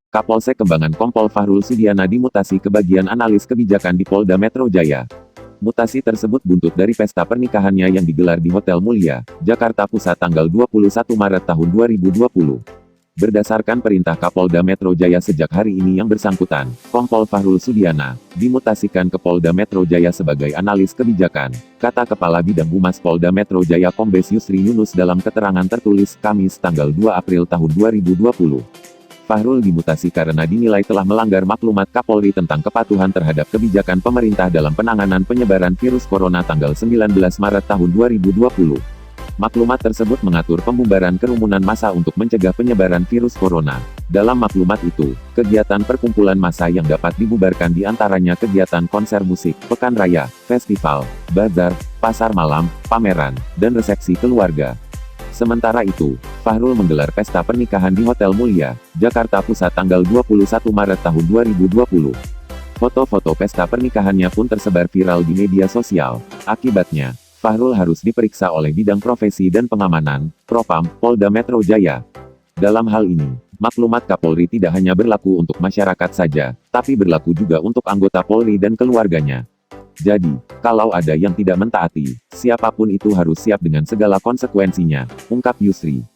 Kapolsek Kembangan Kompol Fahrul Sudiana dimutasi ke bagian analis kebijakan di Polda Metro Jaya. Mutasi tersebut buntut dari pesta pernikahannya yang digelar di Hotel Mulia, Jakarta Pusat tanggal 21 Maret tahun 2020. Berdasarkan perintah Kapolda Metro Jaya sejak hari ini yang bersangkutan, Kompol Fahrul Sudiana dimutasikan ke Polda Metro Jaya sebagai analis kebijakan, kata Kepala Bidang Humas Polda Metro Jaya Kombes Yusri Yunus dalam keterangan tertulis Kamis tanggal 2 April tahun 2020. Fahrul dimutasi karena dinilai telah melanggar maklumat Kapolri tentang kepatuhan terhadap kebijakan pemerintah dalam penanganan penyebaran virus corona tanggal 19 Maret tahun 2020. Maklumat tersebut mengatur pembubaran kerumunan massa untuk mencegah penyebaran virus corona. Dalam maklumat itu, kegiatan perkumpulan massa yang dapat dibubarkan diantaranya kegiatan konser musik, pekan raya, festival, bazar, pasar malam, pameran, dan resepsi keluarga. Sementara itu, Fahrul menggelar pesta pernikahan di Hotel Mulia, Jakarta Pusat tanggal 21 Maret tahun 2020. Foto-foto pesta pernikahannya pun tersebar viral di media sosial. Akibatnya, Fahrul harus diperiksa oleh Bidang Profesi dan Pengamanan, Propam, Polda Metro Jaya. Dalam hal ini, maklumat Kapolri tidak hanya berlaku untuk masyarakat saja, tapi berlaku juga untuk anggota Polri dan keluarganya. Jadi, kalau ada yang tidak mentaati, siapapun itu harus siap dengan segala konsekuensinya, ungkap Yusri.